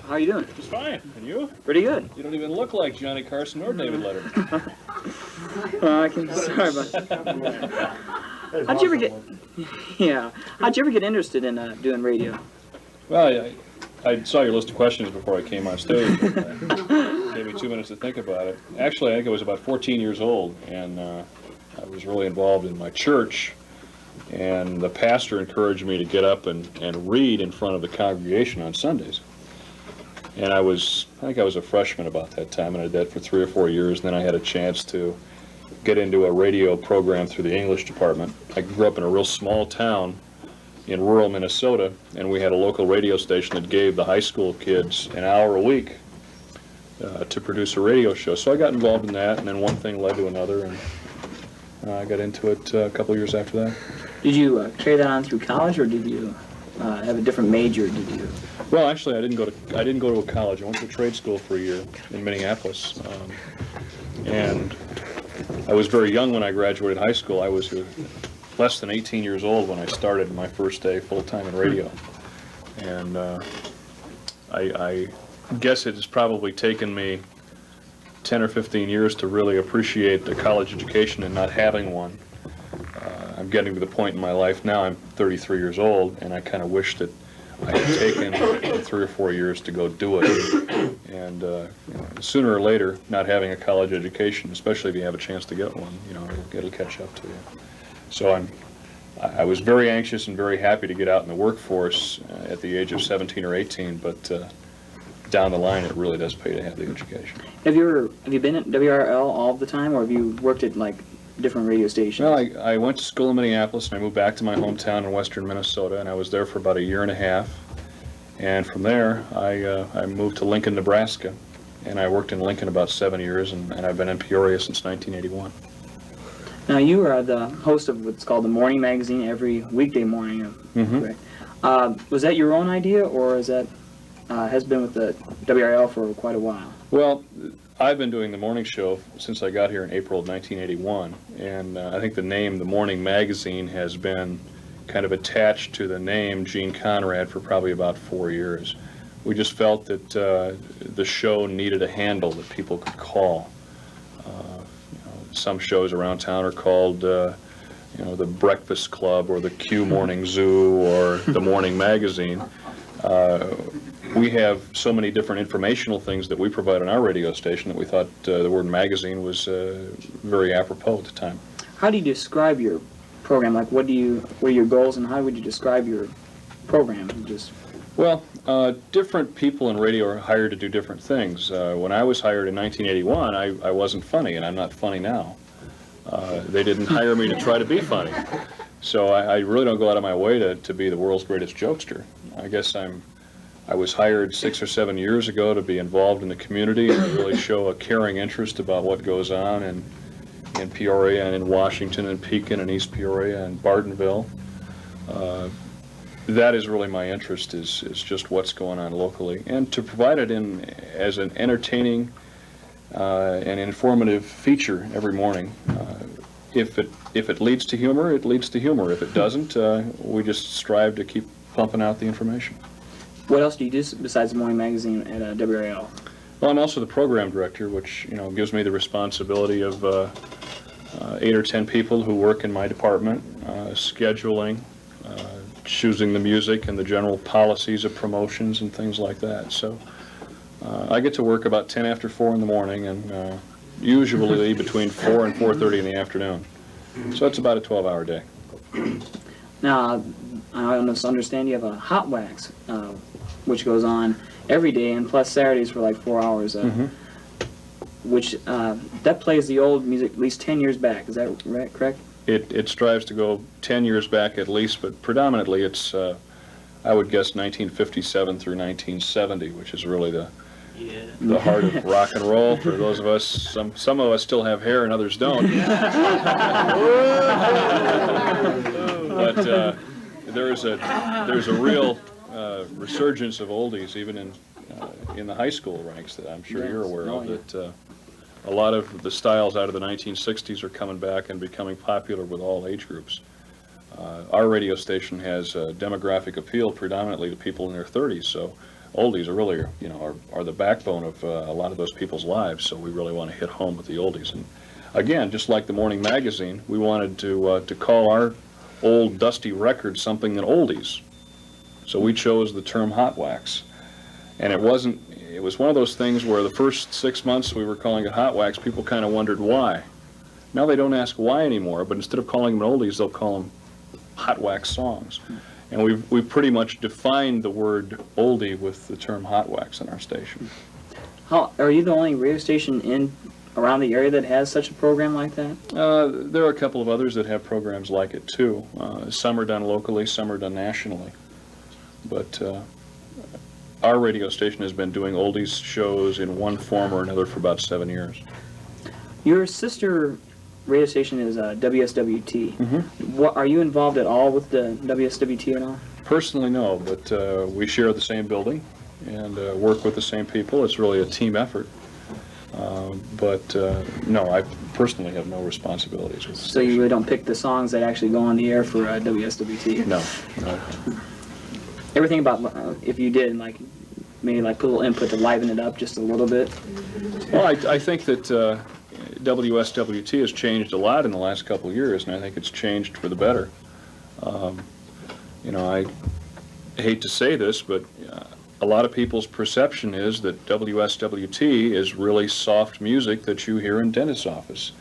How are you doing? Just fine. And you? Pretty good. You don't even look like Johnny Carson or David Letterman. Sorry about that. How'd you ever get? Yeah. How'd you ever get interested in doing radio? Well, I saw your list of questions before I came on stage. Gave me 2 minutes to think about it. Actually, I think I was about 14 years old, and I was really involved in my church. And the pastor encouraged me to get up and read in front of the congregation on Sundays. And I think I was a freshman about that time, and I did that for 3 or 4 years. And then I had a chance to get into a radio program through the English department. I grew up in a real small town in rural Minnesota, and we had a local radio station that gave the high school kids an hour a week to produce a radio show. So I got involved in that, and then one thing led to another, and I got into it a couple of years after that. Did you carry that on through college, or did you have a different major? Did you? Well, actually, I didn't go to a college. I went to a trade school for a year in Minneapolis, and I was very young when I graduated high school. I was less than 18 years old when I started my first day full-time in radio, and I guess it has probably taken me 10 or 15 years to really appreciate the college education and not having one. I'm getting to the point in my life now, I'm 33 years old, and I kind of wish that I had taken 3 or 4 years to go do it. And sooner or later, not having a college education, especially if you have a chance to get one, it'll catch up to you. So I was very anxious and very happy to get out in the workforce at the age of 17 or 18, but down the line, it really does pay to have the education. Have you been at WRL all the time, or have you worked at different radio stations? Well, I went to school in Minneapolis, and I moved back to my hometown in western Minnesota, and I was there for about 1.5 years. And from there, I moved to Lincoln, Nebraska, and I worked in Lincoln about 7 years, and I've been in Peoria since 1981. Now, you are the host of what's called the Morning Magazine every weekday morning. Mm-hmm. Was that your own idea, or is that has been with the WRL for quite a while? Well, I've been doing the morning show since I got here in April of 1981, and I think the name, the Morning Magazine, has been kind of attached to the name Gene Konrad for probably about 4 years. We just felt that the show needed a handle that people could call. Some shows around town are called, the Breakfast Club or the Q Morning Zoo or the Morning Magazine. We have so many different informational things that we provide on our radio station that we thought the word magazine was very apropos at the time. How do you describe your program? What are your goals, and how would you describe your program? Well, different people in radio are hired to do different things. When I was hired in 1981, I wasn't funny, and I'm not funny now. They didn't hire me to try to be funny. So I really don't go out of my way to be the world's greatest jokester. I guess I was hired 6 or 7 years ago to be involved in the community and to really show a caring interest about what goes on in Peoria and in Washington and Pekin and East Peoria and Bartonville. That is really my interest, is just what's going on locally, and to provide it as an entertaining and informative feature every morning. If it leads to humor, it leads to humor. If it doesn't, we just strive to keep pumping out the information. What else do you do besides the Morning Magazine at WRL? Well, I'm also the program director, which gives me the responsibility of 8 or 10 people who work in my department, scheduling, choosing the music and the general policies of promotions and things like that. So I get to work about 10 after 4 in the morning, and usually between 4 and 4:30 in the afternoon. So it's about a 12-hour day. Now, I almost understand you have a hot wax, which goes on every day, and plus Saturdays for 4 hours, which that plays the old music at least 10 years back. Is that correct? It strives to go 10 years back at least, but predominantly it's, I would guess, 1957 through 1970, which is really the heart of rock and roll for those of us. Some of us still have hair and others don't. But there's a real resurgence of oldies even in the high school ranks that I'm sure you're aware of. That a lot of the styles out of the 1960s are coming back and becoming popular with all age groups. Our radio station has a demographic appeal predominantly to people in their 30s, so oldies are really, are the backbone of a lot of those people's lives. So we really want to hit home with the oldies. And again, just like the morning magazine, we wanted to call our old dusty record something than oldies. So we chose the term hot wax. And it was one of those things where the first 6 months we were calling it hot wax, people kind of wondered why. Now they don't ask why anymore, but instead of calling them oldies, they'll call them hot wax songs. And we've pretty much defined the word oldie with the term hot wax in our station. Are you the only radio station around the area that has such a program like that? There are a couple of others that have programs like it too. Some are done locally, some are done nationally. But our radio station has been doing oldies shows in one form or another for about 7 years. Your sister radio station is WSWT. Mm-hmm. Are you involved at all with the WSWT or not? Personally, no, but we share the same building and work with the same people. It's really a team effort. No, I personally have no responsibilities with the So station. you really don't pick the songs that actually go on the air for WSWT? No. Everything about, if you did, like, maybe like put a little input to liven it up just a little bit? Well, I think that WSWT has changed a lot in the last couple of years, and I think it's changed for the better. I hate to say this, but a lot of people's perception is that WSWT is really soft music that you hear in dentist's office.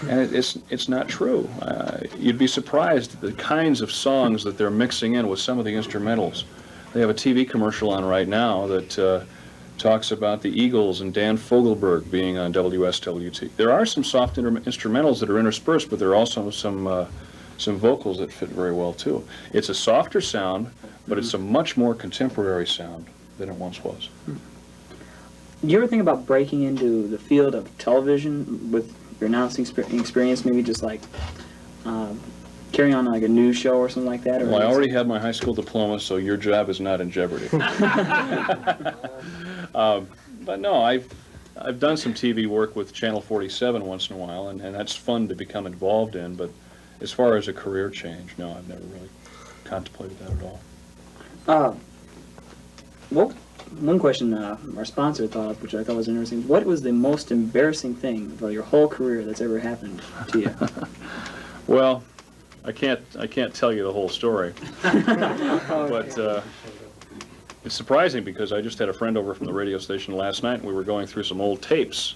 And it's not true. You'd be surprised at the kinds of songs that they're mixing in with some of the instrumentals. They have a TV commercial on right now that talks about the Eagles and Dan Fogelberg being on WSWT. There are some soft instrumentals that are interspersed, but there are also some vocals that fit very well too. It's a softer sound, but it's a much more contemporary sound than it once was. Do you ever think about breaking into the field of television with your announcing experience, maybe just like carrying on like a news show or something like that? Or Well, I already have my high school diploma, so your job is not in jeopardy. But no, I've done some TV work with Channel 47 once in a while, and that's fun to become involved in, but as far as a career change, no, I've never really contemplated that at all. One question our sponsor thought up, which I thought was interesting. What was the most embarrassing thing for your whole career that's ever happened to you? Well, I can't tell you the whole story, but it's surprising because I just had a friend over from the radio station last night, and we were going through some old tapes,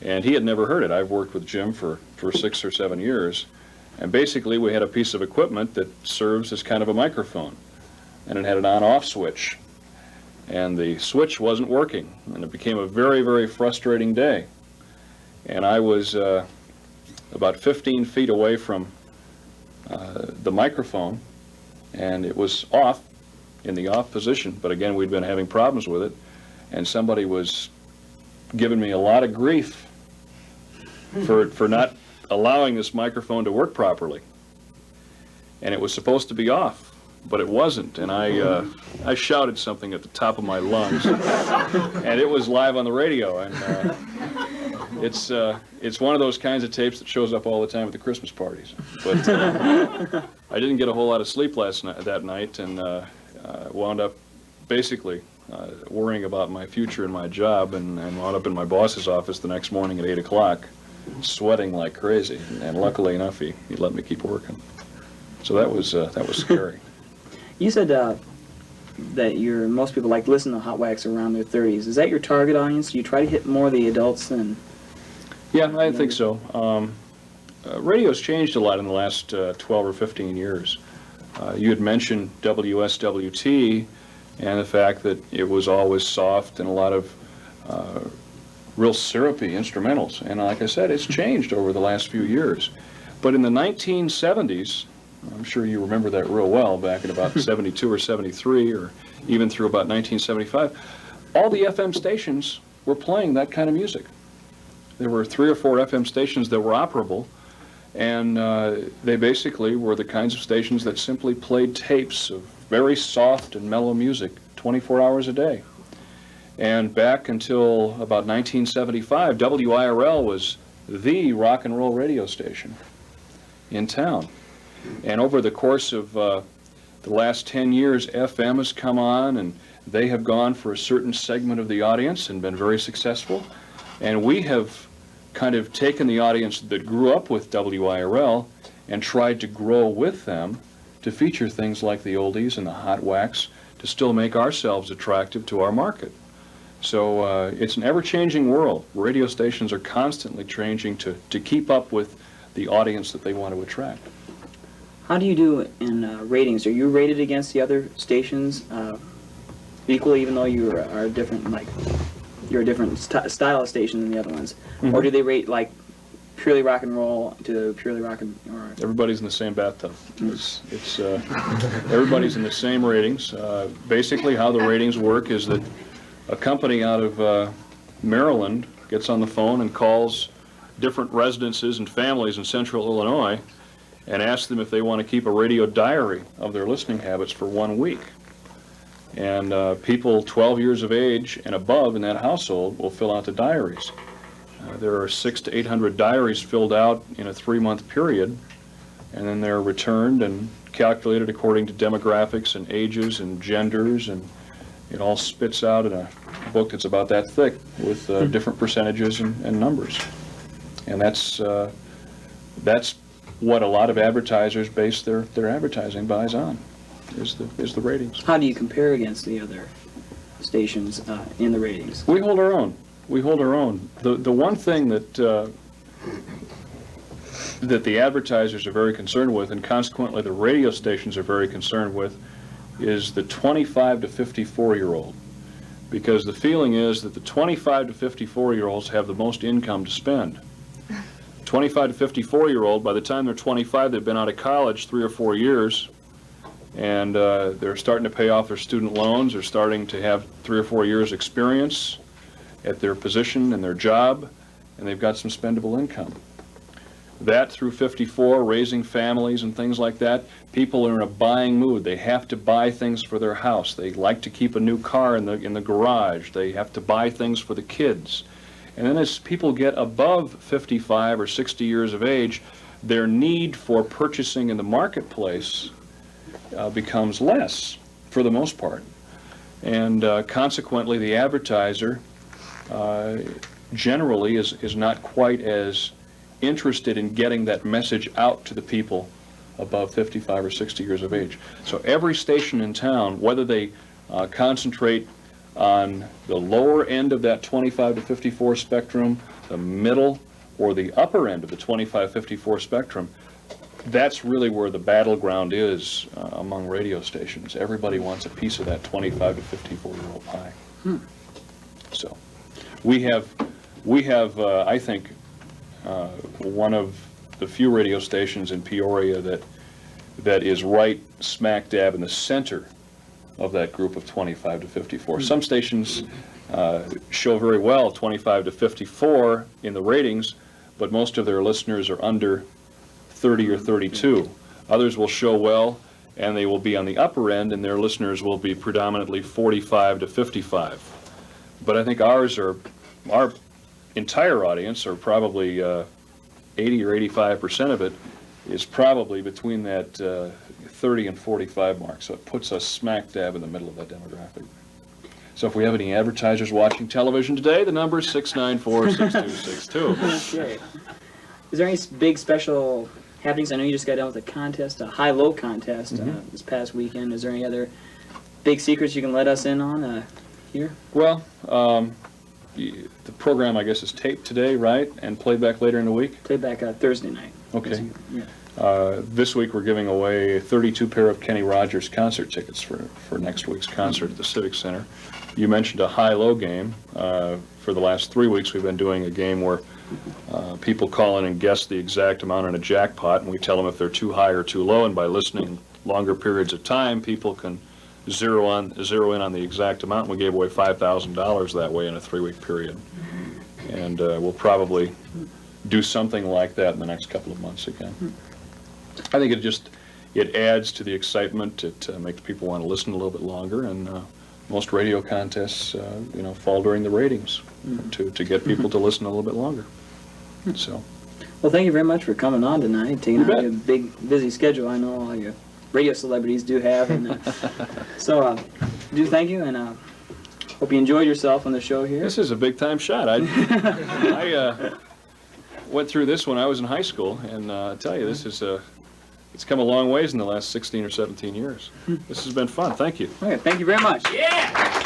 and he had never heard it. I've worked with Jim for 6 or 7 years, and basically we had a piece of equipment that serves as kind of a microphone, and it had an on-off switch. And the switch wasn't working, and it became a very, very frustrating day. And I was about 15 feet away from the microphone, and it was off, in the off position. But again, we'd been having problems with it, and somebody was giving me a lot of grief for not allowing this microphone to work properly. And it was supposed to be off, but it wasn't, and I shouted something at the top of my lungs, and it was live on the radio, and it's one of those kinds of tapes that shows up all the time at the Christmas parties. But I didn't get a whole lot of sleep that night, and wound up basically worrying about my future and my job, and wound up in my boss's office the next morning at 8 o'clock, sweating like crazy, and luckily enough he let me keep working. So that was scary. You said that most people like listen to hot wax around their 30s. Is that your target audience? Do you try to hit more of the adults than? Yeah, I think so. Radio's changed a lot in the last 12 or 15 years. You had mentioned WSWT and the fact that it was always soft and a lot of real syrupy instrumentals. And like I said, it's changed over the last few years. But in the 1970s, I'm sure you remember that real well, back in about 72 or 73, or even through about 1975, all the FM stations were playing that kind of music. There were 3 or 4 FM stations that were operable, and they basically were the kinds of stations that simply played tapes of very soft and mellow music 24 hours a day. And back until about 1975, WIRL was the rock and roll radio station in town. And over the course of the last 10 years, FM has come on, and They have gone for a certain segment of the audience and been very successful. And we have kind of taken the audience that grew up with WIRL and tried to grow with them to feature things like the oldies and the hot wax to still make ourselves attractive to our market. So it's an ever-changing world. Radio stations are constantly changing to keep up with the audience that they want to attract. How do you do in ratings? Are you rated against the other stations equally, even though you are different, like you're a different style of station than the other ones? Mm-hmm. Or do they rate like purely rock and roll to purely rock and roll? Everybody's in the same bathtub. It's everybody's in the same ratings. Basically, how the ratings work is that a company out of Maryland gets on the phone and calls different residences and families in central Illinois and asks them if they want to keep a radio diary of their listening habits for 1 week. And people 12 years of age and above in that household will fill out the diaries. There are 600 to 800 diaries filled out in a 3-month period, and then they're returned and calculated according to demographics and ages and genders, and it all spits out in a book that's about that thick with different percentages and numbers. And that's what a lot of advertisers base their advertising buys on, is the ratings. How do you compare against the other stations in the ratings? We hold our own. We hold our own. The one thing that the advertisers are very concerned with, and consequently the radio stations are very concerned with, is the 25 to 54-year-old. Because the feeling is that the 25 to 54-year-olds have the most income to spend. 25 to 54-year-old, by the time they're 25, they've been out of college 3 or 4 years, and they're starting to pay off their student loans. They're starting to have 3 or 4 years experience at their position and their job, and they've got some spendable income. That through 54, raising families and things like that, people are in a buying mood. They have to buy things for their house. They like to keep a new car in the garage. They have to buy things for the kids. And then as people get above 55 or 60 years of age, their need for purchasing in the marketplace becomes less, for the most part. And consequently, the advertiser generally is not quite as interested in getting that message out to the people above 55 or 60 years of age. So every station in town, whether they concentrate on the lower end of that 25 to 54 spectrum, the middle, or the upper end of the 25-54 spectrum, that's really where the battleground is among radio stations. Everybody wants a piece of that 25 to 54-year-old pie. So we have I think, one of the few radio stations in Peoria that is right smack dab in the center of that group of 25 to 54. Some stations show very well 25 to 54 in the ratings, but most of their listeners are under 30 or 32. Others will show well, and they will be on the upper end, and their listeners will be predominantly 45 to 55. But I think our entire audience, or probably 80 or 85% of it, is probably between that 30 and 45 mark. So it puts us smack dab in the middle of that demographic. So if we have any advertisers watching television today, the number is 694-6262. Okay. Is there any big special happenings? I know you just got done with a contest, a high-low contest this past weekend. Is there any other big secrets you can let us in on here? Well, the program, I guess, is taped today, right? And played back later in the week? Played back Thursday night. Okay. Yeah. This week we're giving away 32 pair of Kenny Rogers concert tickets for next week's concert at the Civic Center. You mentioned a high-low game. For the last 3 weeks we've been doing a game where people call in and guess the exact amount in a jackpot, and we tell them if they're too high or too low, and by listening longer periods of time, people can zero in on the exact amount. We gave away $5,000 that way in a 3-week period. And we'll probably do something like that in the next couple of months again. I think it adds to the excitement. It makes people want to listen a little bit longer, and most radio contests fall during the ratings to get people to listen a little bit longer. So, well, thank you very much for coming on tonight, taking You out bet. your big busy schedule. I know all your radio celebrities do have, and so do thank you, and hope you enjoyed yourself on the show here. This is a big time shot. I went through this when I was in high school, and I tell you, this is it's come a long ways in the last 16 or 17 years. This has been fun. Thank you. Okay, thank you very much. Yeah!